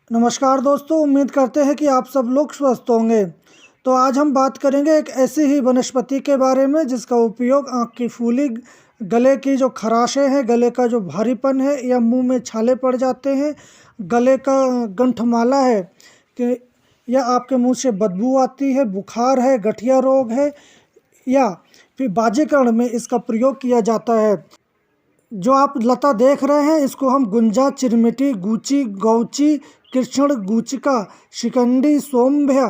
नमस्कार दोस्तों, उम्मीद करते हैं कि आप सब लोग स्वस्थ होंगे। तो आज हम बात करेंगे एक ऐसी ही वनस्पति के बारे में जिसका उपयोग आँख की फूली, गले की जो खराशें हैं, गले का जो भारीपन है या मुंह में छाले पड़ जाते हैं, गले का गंठमाला है कि या आपके मुंह से बदबू आती है, बुखार है, गठिया रोग है या फिर बाजीकरण में इसका प्रयोग किया जाता है। जो आप लता देख रहे हैं इसको हम गुंजा, चिरमिटी, गूची, गौची, कृष्ण गुचिका, शिखंडी, सोमभ्या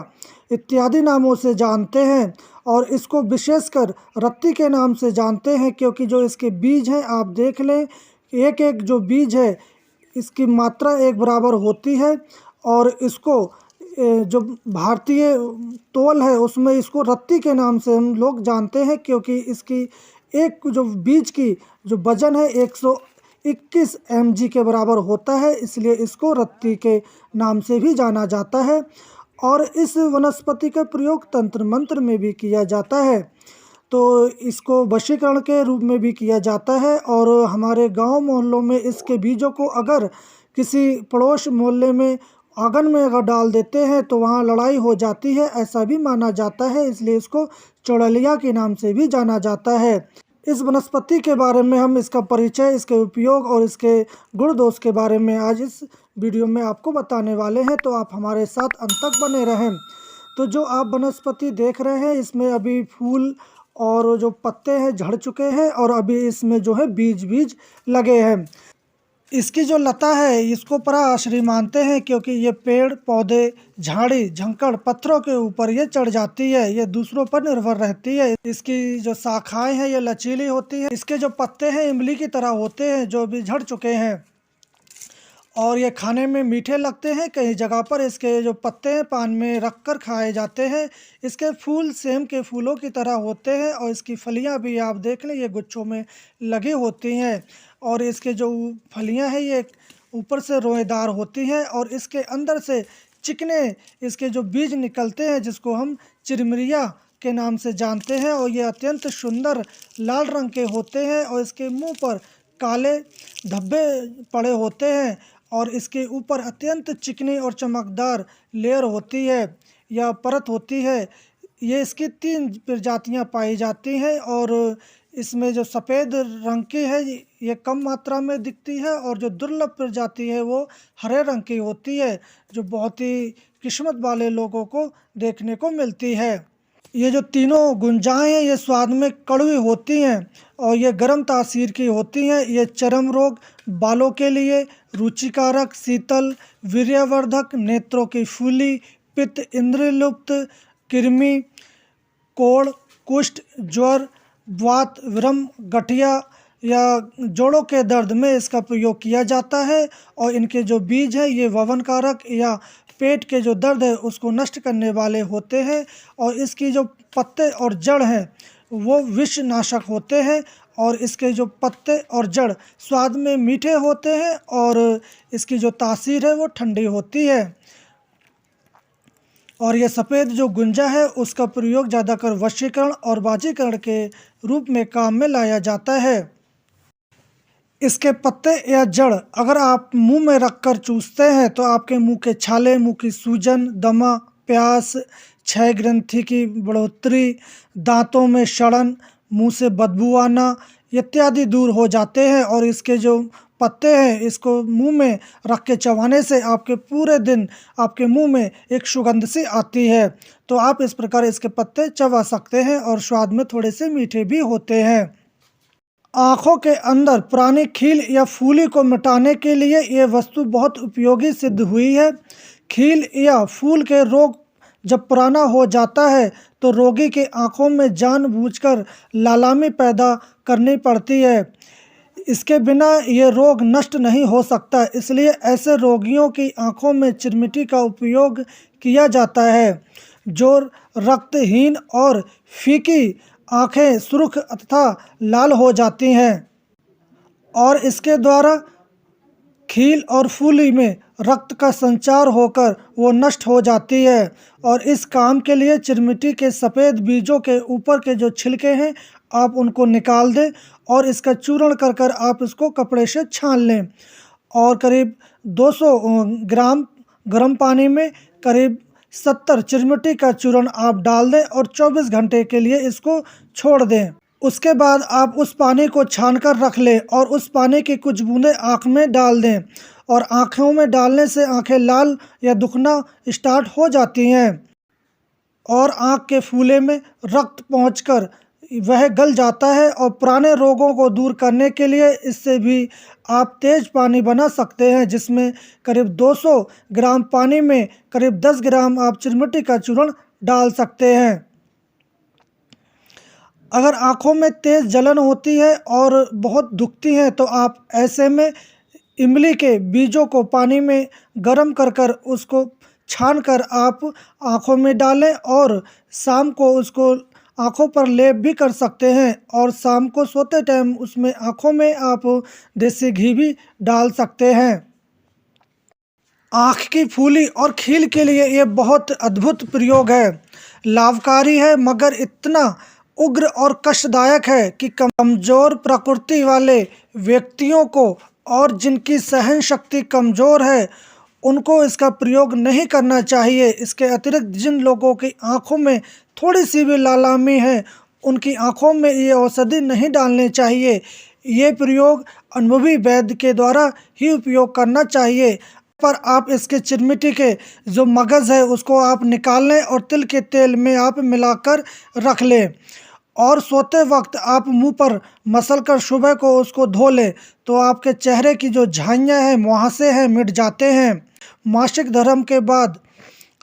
इत्यादि नामों से जानते हैं और इसको विशेषकर रत्ती के नाम से जानते हैं क्योंकि जो इसके बीज हैं आप देख लें, एक एक जो बीज है इसकी मात्रा एक बराबर होती है और इसको जो भारतीय तौल है उसमें इसको रत्ती के नाम से हम लोग जानते हैं क्योंकि इसकी एक जो बीज की जो वजन है 121 mg के बराबर होता है, इसलिए इसको रत्ती के नाम से भी जाना जाता है। और इस वनस्पति का प्रयोग तंत्र मंत्र में भी किया जाता है, तो इसको वशीकरण के रूप में भी किया जाता है। और हमारे गांव मोहल्लों में इसके बीजों को अगर किसी पड़ोस मोहल्ले में आंगन में अगर डाल देते हैं तो वहाँ लड़ाई हो जाती है, ऐसा भी माना जाता है, इसलिए इसको चौड़लिया के नाम से भी जाना जाता है। इस वनस्पति के बारे में हम इसका परिचय, इसके उपयोग और इसके गुण दोष के बारे में आज इस वीडियो में आपको बताने वाले हैं, तो आप हमारे साथ अंत तक बने रहें। तो जो आप वनस्पति देख रहे हैं इसमें अभी फूल और जो पत्ते हैं झड़ चुके हैं और अभी इसमें जो है बीज लगे हैं। इसकी जो लता है इसको पराश्रयी मानते हैं क्योंकि ये पेड़ पौधे, झाड़ी झंकड़, पत्थरों के ऊपर ये चढ़ जाती है, ये दूसरों पर निर्भर रहती है। इसकी जो शाखाएं हैं ये लचीली होती है। इसके जो पत्ते हैं इमली की तरह होते हैं जो भी झड़ चुके हैं और ये खाने में मीठे लगते हैं। कई जगह पर इसके जो पत्ते हैं पान में रख कर खाए जाते हैं। इसके फूल सेम के फूलों की तरह होते हैं और इसकी फलियां भी आप देख लें ये गुच्छों में लगी होती हैं और इसके जो फलियां हैं ये ऊपर से रोएदार होती हैं और इसके अंदर से चिकने इसके जो बीज निकलते हैं जिसको हम चिरमिरिया के नाम से जानते हैं और ये अत्यंत सुंदर लाल रंग के होते हैं और इसके मुंह पर काले धब्बे पड़े होते हैं और इसके ऊपर अत्यंत चिकनी और चमकदार लेयर होती है या परत होती है। ये इसकी 3 प्रजातियां पाई जाती हैं और इसमें जो सफ़ेद रंग की है ये कम मात्रा में दिखती है और जो दुर्लभ प्रजाति है वो हरे रंग की होती है जो बहुत ही किस्मत वाले लोगों को देखने को मिलती है। ये जो तीनों गुंजाएं हैं ये स्वाद में कड़वी होती हैं और ये गर्म तासीर की होती हैं। ये चर्म रोग, बालों के लिए रुचिकारक, शीतल, वीर्यवर्धक, नेत्रों की फूली, पित्त, इंद्रियलुप्त, कृमि, कोढ़, कुष्ठ, ज्वर, वात, विरम, गठिया या जोड़ों के दर्द में इसका प्रयोग किया जाता है और इनके जो बीज हैं ये ववन कारक या पेट के जो दर्द है उसको नष्ट करने वाले होते हैं और इसकी जो पत्ते और जड़ हैं वो विषनाशक होते हैं और इसके जो पत्ते और जड़ स्वाद में मीठे होते हैं और इसकी जो तासीर है वो ठंडी होती है। और ये सफ़ेद जो गुंजा है उसका प्रयोग ज़्यादातर वशीकरण और बाजीकरण के रूप में काम में लाया जाता है। इसके पत्ते या जड़ अगर आप मुंह में रखकर चूसते हैं तो आपके मुंह के छाले, मुंह की सूजन, दमा, प्यास, क्षय ग्रंथि की बढ़ोतरी, दांतों में सड़न, मुंह से बदबू आना इत्यादि दूर हो जाते हैं। और इसके जो पत्ते हैं इसको मुंह में रख के चबाने से आपके पूरे दिन आपके मुंह में एक सुगंध सी आती है। तो आप इस प्रकार इसके पत्ते चबा सकते हैं और स्वाद में थोड़े से मीठे भी होते हैं। आँखों के अंदर पुरानी खील या फूली को मिटाने के लिए ये वस्तु बहुत उपयोगी सिद्ध हुई है। खील या फूल के रोग जब पुराना हो जाता है तो रोगी के आँखों में जानबूझकर लालामी पैदा करनी पड़ती है। इसके बिना ये रोग नष्ट नहीं हो सकता, इसलिए ऐसे रोगियों की आँखों में चिरमिटी का उपयोग किया जाता है। जो रक्तहीन और फीकी आँखें सुर्ख तथा लाल हो जाती हैं और इसके द्वारा खील और फूली में रक्त का संचार होकर वो नष्ट हो जाती है। और इस काम के लिए चिरमिटी के सफ़ेद बीजों के ऊपर के जो छिलके हैं आप उनको निकाल दें और इसका चूर्ण कर कर आप इसको कपड़े से छान लें और करीब 200 ग्राम गर्म पानी में करीब 70 चिरमिटी का चूर्ण आप डाल दें और 24 घंटे के लिए इसको छोड़ दें। उसके बाद आप उस पानी को छानकर रख लें और उस पानी की कुछ बूंदें आँख में डाल दें और आँखों में डालने से आँखें लाल या दुखना स्टार्ट हो जाती हैं और आँख के फूले में रक्त पहुंचकर वह गल जाता है। और पुराने रोगों को दूर करने के लिए इससे भी आप तेज पानी बना सकते हैं, जिसमें करीब 200 ग्राम पानी में करीब 10 ग्राम आप चिरमिटी का चूर्ण डाल सकते हैं। अगर आँखों में तेज़ जलन होती है और बहुत दुखती हैं तो आप ऐसे में इमली के बीजों को पानी में गर्म कर उसको छानकर आप आँखों में डालें और शाम को उसको आँखों पर लेप भी कर सकते हैं। और शाम को सोते टाइम उसमें आँखों में आप देसी घी भी डाल सकते हैं। आँख की फूली और खील के लिए ये बहुत अद्भुत प्रयोग है, लाभकारी है, मगर इतना उग्र और कष्टदायक है कि कमज़ोर प्रकृति वाले व्यक्तियों को और जिनकी सहन शक्ति कमज़ोर है उनको इसका प्रयोग नहीं करना चाहिए। इसके अतिरिक्त जिन लोगों की आँखों में थोड़ी सी भी लालामी है उनकी आँखों में ये औषधि नहीं डालनी चाहिए। ये प्रयोग अनुभवी वैद्य के द्वारा ही उपयोग करना चाहिए। पर आप इसके चिरमिटी के जो मगज़ है उसको आप निकाल लें और तिल के तेल में आप मिलाकर रख लें और सोते वक्त आप मुंह पर मसल कर सुबह को उसको धो लें तो आपके चेहरे की जो झाइयाँ हैं, मुहासे हैं, मिट जाते हैं। मासिक धर्म के बाद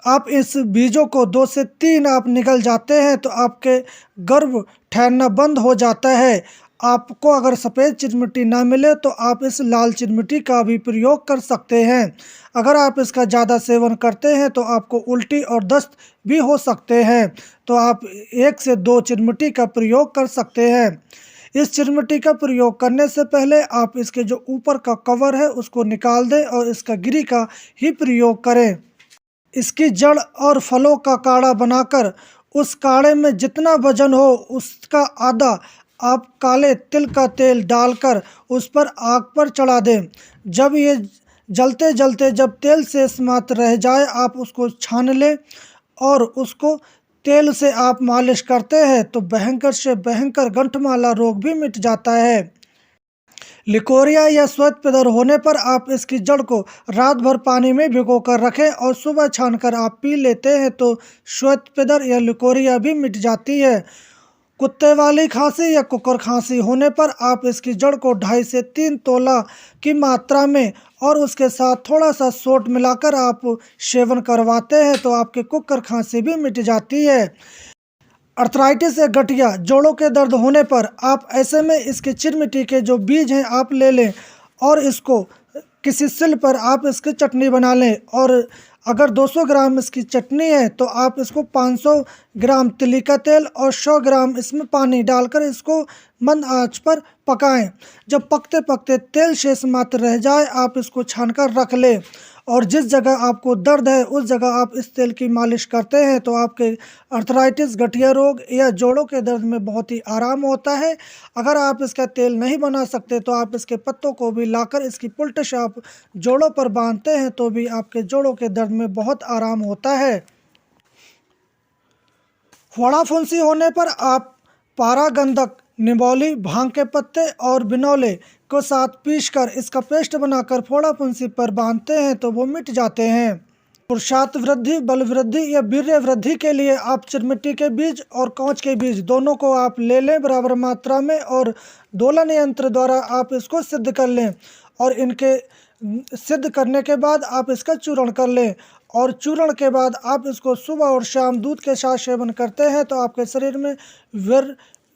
आप इस बीजों को 2 से 3 आप निगल जाते हैं तो आपके गर्भ ठहरना बंद हो जाता है। आपको अगर सफ़ेद चिरमिटी ना मिले तो आप इस लाल चिरमिटी का भी प्रयोग कर सकते हैं। अगर आप इसका ज़्यादा सेवन करते हैं तो आपको उल्टी और दस्त भी हो सकते हैं, तो आप 1 से 2 चिरमिटी का प्रयोग कर सकते हैं। इस चिरमिटी का प्रयोग करने से पहले आप इसके जो ऊपर का कवर है उसको निकाल दें और इसका गिरी का ही प्रयोग करें। इसकी जड़ और फलों का काढ़ा बनाकर उस काढ़े में जितना वजन हो उसका आधा आप काले तिल का तेल डालकर उस पर आग पर चढ़ा दें। जब ये जलते जलते जब तेल से समाप्त रह जाए आप उसको छान लें और उसको तेल से आप मालिश करते हैं तो भयंकर से भयंकर गंठमाला रोग भी मिट जाता है। लिकोरिया या श्वेत पिदर होने पर आप इसकी जड़ को रात भर पानी में भिगो कर रखें और सुबह छानकर आप पी लेते हैं तो श्वेत पिदर या लिकोरिया भी मिट जाती है। कुत्ते वाली खांसी या कुकर खांसी होने पर आप इसकी जड़ को 2.5 से 3 तोला की मात्रा में और उसके साथ थोड़ा सा सोंठ मिलाकर आप सेवन करवाते हैं तो आपकी कुकर खांसी भी मिट जाती है। अर्थराइटिस या गठिया जोड़ों के दर्द होने पर आप ऐसे में इसके चिरमिटी के जो बीज हैं आप ले लें और इसको किसी सिल पर आप इसकी चटनी बना लें और अगर 200 ग्राम इसकी चटनी है तो आप इसको 500 ग्राम तिली का तेल और 100 ग्राम इसमें पानी डालकर इसको मंद आंच पर पकाएं। जब पकते पकते तेल शेष मात्र रह जाए आप इसको छानकर रख लें और जिस जगह आपको दर्द है उस जगह आप इस तेल की मालिश करते हैं तो आपके अर्थराइटिस, गठिया रोग या जोड़ों के दर्द में बहुत ही आराम होता है। अगर आप इसका तेल नहीं बना सकते तो आप इसके पत्तों को भी लाकर इसकी पुलटश आप जोड़ों पर बांधते हैं तो भी आपके जोड़ों के दर्द में बहुत आराम होता है। फोड़ा फुंसी होने पर आप पारा गंधक, निबोली, भांग के पत्ते और बिनौले को साथ पीसकर इसका पेस्ट बनाकर फोड़ा फुंसी पर बांधते हैं तो वो मिट जाते हैं। पुरुषार्थ वृद्धि, बल वृद्धि या वीर्य वृद्धि के लिए आप चिरमिट्टी के बीज और कांच के बीज दोनों को आप ले लें बराबर मात्रा में और दोलन यंत्र द्वारा आप इसको सिद्ध कर लें और इनके सिद्ध करने के बाद आप इसका चूर्ण कर लें और चूर्ण के बाद आप इसको सुबह और शाम दूध के साथ सेवन करते हैं तो आपके शरीर में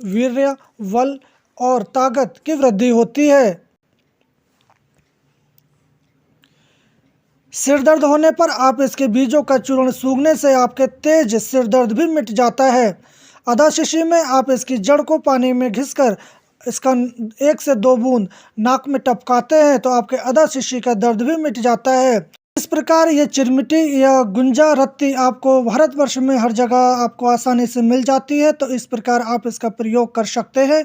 वीर्य, बल और ताकत की वृद्धि होती है। सिर दर्द होने पर आप इसके बीजों का चूर्ण सूंघने से आपके तेज सिर दर्द भी मिट जाता है। आधा शीशी में आप इसकी जड़ को पानी में घिसकर इसका 1 से 2 बूंद नाक में टपकाते हैं तो आपके आधा शीशी का दर्द भी मिट जाता है। इस प्रकार ये चिरमिटी या गुंजा रत्ती आपको भारतवर्ष में हर जगह आपको आसानी से मिल जाती है तो इस प्रकार आप इसका प्रयोग कर सकते हैं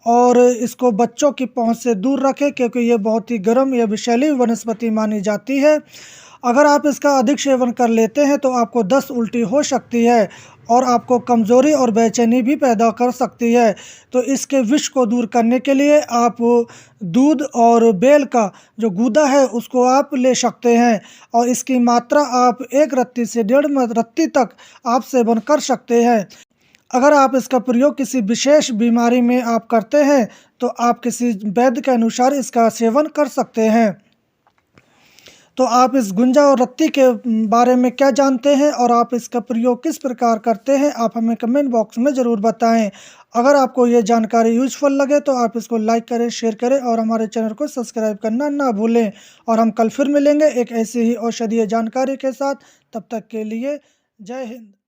और इसको बच्चों की पहुंच से दूर रखें क्योंकि ये बहुत ही गर्म या विषैली वनस्पति मानी जाती है। अगर आप इसका अधिक सेवन कर लेते हैं तो आपको दस्त उल्टी हो सकती है और आपको कमज़ोरी और बेचैनी भी पैदा कर सकती है। तो इसके विष को दूर करने के लिए आप दूध और बेल का जो गूदा है उसको आप ले सकते हैं और इसकी मात्रा आप 1 रत्ती से 1.5 रत्ती तक आप सेवन कर सकते हैं। अगर आप इसका प्रयोग किसी विशेष बीमारी में आप करते हैं तो आप किसी वैद्य के अनुसार इसका सेवन कर सकते हैं। तो आप इस गुंजा और रत्ती के बारे में क्या जानते हैं और आप इसका प्रयोग किस प्रकार करते हैं, आप हमें कमेंट बॉक्स में ज़रूर बताएं। अगर आपको ये जानकारी यूज़फुल लगे तो आप इसको लाइक करें, शेयर करें और हमारे चैनल को सब्सक्राइब करना ना भूलें। और हम कल फिर मिलेंगे एक ऐसी ही औषधीय जानकारी के साथ। तब तक के लिए जय हिंद।